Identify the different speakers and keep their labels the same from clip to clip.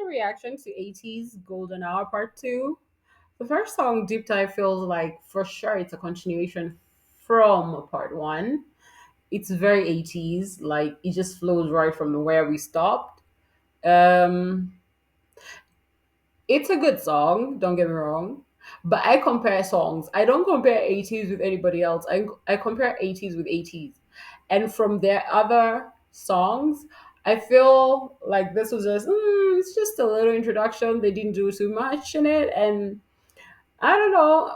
Speaker 1: a reaction to Ateez Golden Hour Part 2. The first song, Deep Dive, feels like for sure it's a continuation from Part 1. It's very 80s, like it just flows right from where we stopped. Um, it's a good song, don't get me wrong, but I compare songs. I don't compare 80s with anybody else. I compare 80s with 80s. And from their other songs, I feel like this was just, it's just a little introduction. They didn't do too much in it. And I don't know,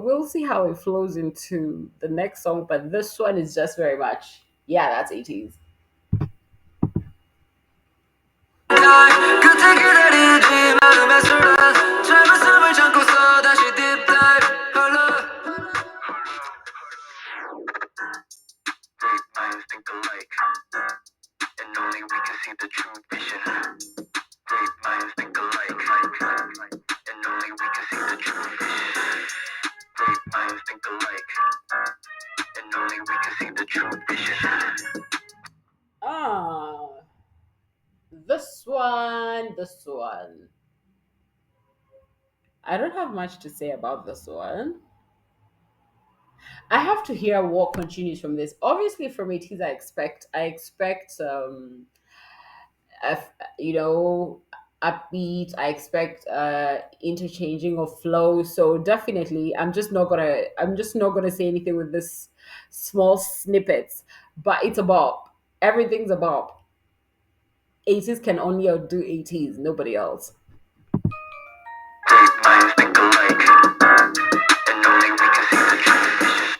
Speaker 1: we'll see how it flows into the next song. But this one is just very much, yeah, that's 80s.
Speaker 2: 끝에 기다리지 마음의 술은 짧은 숨을 참고서 다시 deep dive 홀로 Great minds think alike and only we can see the true vision Great minds think alike and only we can see the true vision Great minds think alike and only we can see the true vision
Speaker 1: Ah, this one. I don't have much to say about this one. I have to hear what continues from this. Obviously, from it is I expect a- you know upbeat. I expect interchanging of flow. So definitely, I'm just not gonna say anything with this small snippets. But it's a bop. Everything's a bop. 80s can only outdo 80s. Nobody else.
Speaker 2: Great minds think alike and only we can see the true vision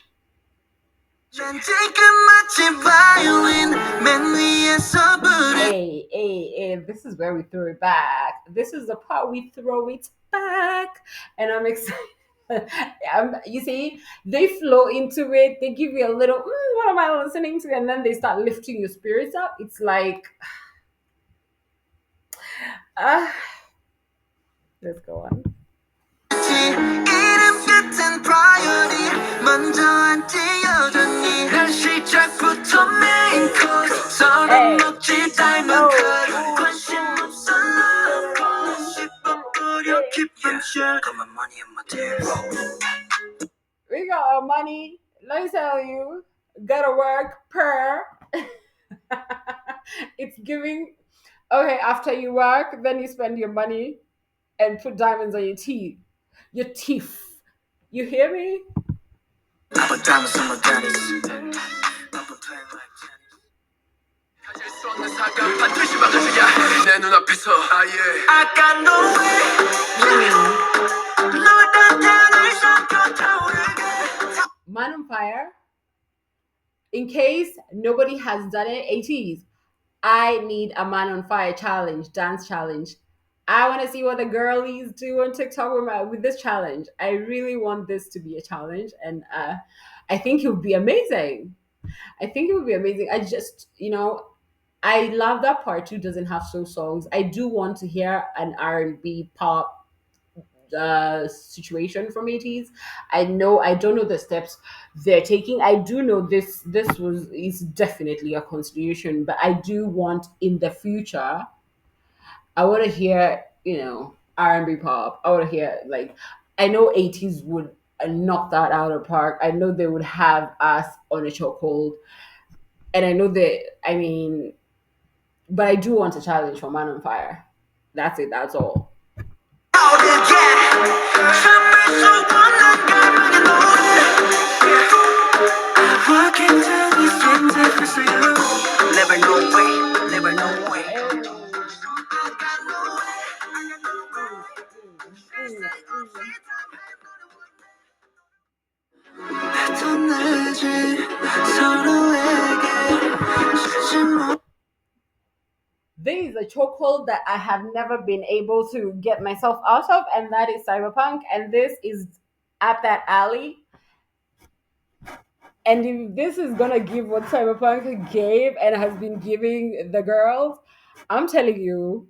Speaker 2: 난 지금 마치 바이올린 맨 위에서 부르
Speaker 1: Hey, this is where we throw it back. This is the part we throw it back. And I'm excited. You see, they flow into it. They give you a little, what am I listening to? And then they start lifting your spirits up. It's like, ah, let's go on.
Speaker 2: 이름 같은 priority 먼저 앉지 여전히 난 시작부터 main course 서로
Speaker 1: Hey,
Speaker 2: 먹지 diamond cut 관심 없어 love call 씹어버려 keep them short got my money in my tears
Speaker 1: we got our money. Let me tell you, gotta work per. It's giving. Okay, after you work, then you spend your money and put diamonds on your teeth. Your teeth. You hear me?
Speaker 2: I put diamonds on my panties I've been playing like tennis 가질 수 없는 사과 반드시 막아줘야 해. 내 눈앞에서 I got no way 널 단단히 섞여 타오르게
Speaker 1: Man on Fire. In case nobody has done it, 80s. I need a Man on Fire challenge, dance challenge. I want to see what the girlies do on TikTok with this challenge. I really want this to be a challenge, and I think it would be amazing. I think it would be amazing. I just, I love that part two doesn't have slow songs. I do want to hear an R&B pop situation from 80s. I don't know the steps they're taking. I do know this was is definitely a continuation, but I do want in the future. I want to hear R&B pop. I want to hear like I know 80s would knock that out of the park. I know they would have us on a chokehold, and I know that. I mean, but I do want a challenge for Man on Fire. That's it. That's all.
Speaker 2: Never know way, never know way.
Speaker 1: There is a chokehold that I have never been able to get myself out of, and that is Cyberpunk. And this is at that alley. And if this is gonna give what Cyberpunk gave and has been giving the girls, I'm telling you,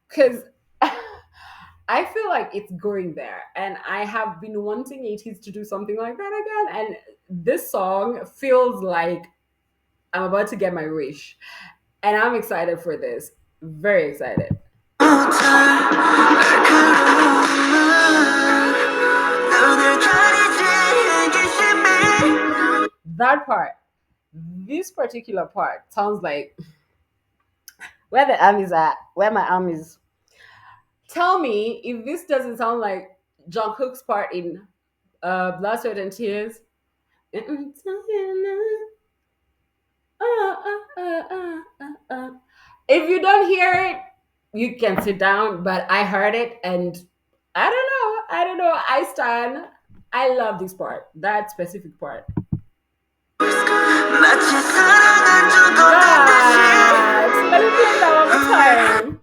Speaker 1: because I feel like it's going there, and I have been wanting 80s to do something like that again. And this song feels like I'm about to get my wish, and I'm excited for this. Very excited. That part, this particular part sounds like where the arm is at, where my arm is. Tell me if this doesn't sound like Jungkook's part in Blood, Sweat, and Tears. If you don't hear it, you can sit down. But I heard it, and I don't know. I don't know. I stand. I love this part. That specific part. That. Let me play that one more time.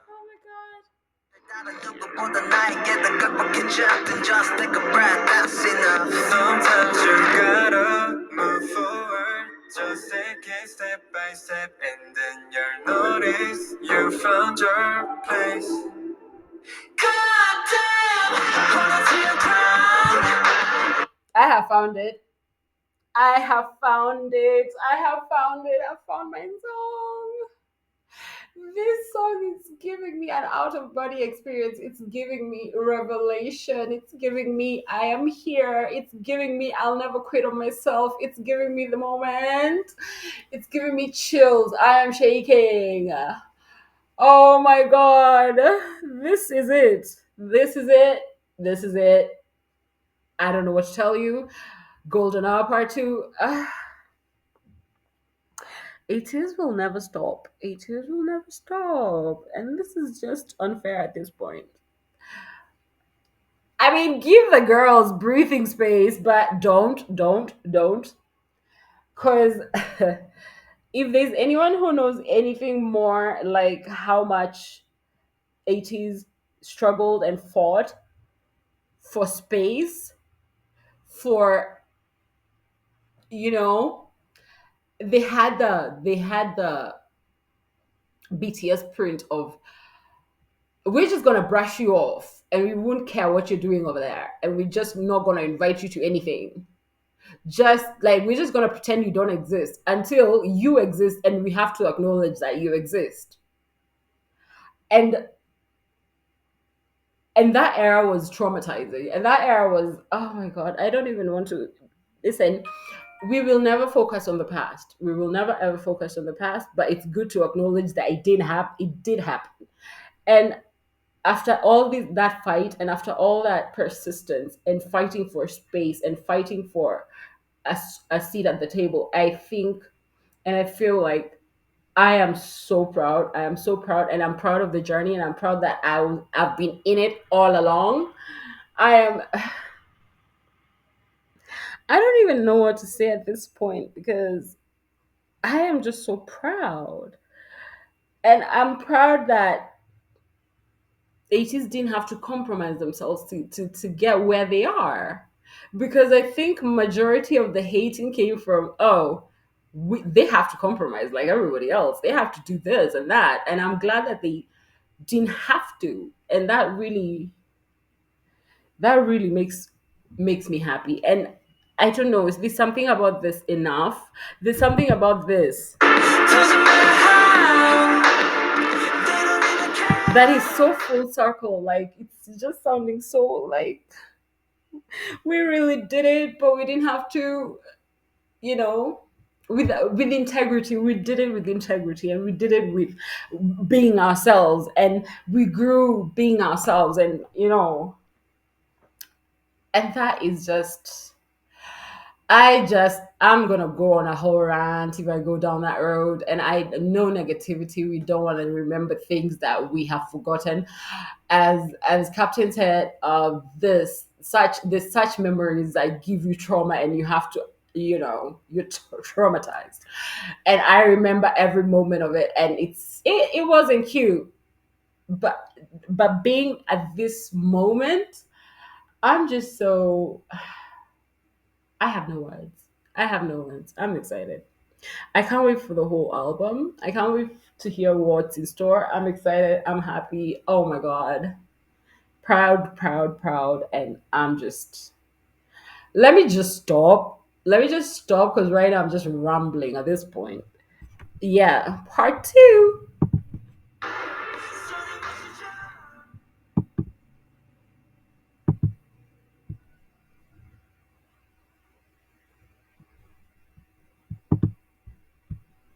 Speaker 1: Oh my god.
Speaker 2: 누구보다 나에게 더 극복해져 just take a breath that's enough sometimes you gotta move forward just take it step by step and then you'll notice you found your place goddamn hold on to your ground
Speaker 1: I have found it. I have found it. I have found it. I found my song. This song is giving me an out of body experience. It's giving me revelation. It's giving me I am here. It's giving me I'll never quit on myself. It's giving me the moment. It's giving me chills. I am shaking. Oh my god. This is it. This is it. This is it. I don't know what to tell you. Golden Hour Part 2. Ateez will never stop. Ateez will never stop. And this is just unfair at this point. I mean, give the girls breathing space, but don't. Because if there's anyone who knows anything more like how much Ateez struggled and fought for space, for, you know, they had the BTS print of we're just gonna brush you off and we won't care what you're doing over there and we're just not gonna invite you to anything, just like we're just gonna pretend you don't exist until you exist and we have to acknowledge that you exist. And and that era was traumatizing, and that era was, oh my god, I don't even want to listen. We will never focus on the past, we will never ever focus on the past, but it's good to acknowledge that it did happen. And after all that fight, and after all that persistence and fighting for space and fighting for a seat at the table, I think and I feel like I am so proud. I am so proud, and I'm proud of the journey, and I'm proud that I've been in it all along. I am. I don't even know what to say at this point because I am just so proud, and I'm proud that 80s didn't have to compromise themselves to get where they are, because I think majority of the hating came from, oh, they have to compromise like everybody else, they have to do this and that, and I'm glad that they didn't have to, and that really makes me happy. And I don't know, is there something about this enough? There's something about this
Speaker 2: doesn't matter how they don't even
Speaker 1: that
Speaker 2: care
Speaker 1: is so full circle, like it's just sounding so like we really did it, but we didn't have to, you know, with integrity. We did it with integrity, and we did it with being ourselves, and we grew being ourselves, and and that is just, I'm gonna go on a whole rant if I go down that road. And I know negativity. We don't want to remember things that we have forgotten. As Captain said, there's such memories that give you trauma, and you have to, you're traumatized. And I remember every moment of it, and it wasn't cute, but being at this moment, I'm just so, I have no words. I have no words. I'm excited. I can't wait for the whole album. I can't wait to hear what's in store. I'm excited. I'm happy. Oh my god. Proud, proud, proud. And I'm just, let me just stop. Let me just stop because right now I'm just rambling at this point. Yeah, part two.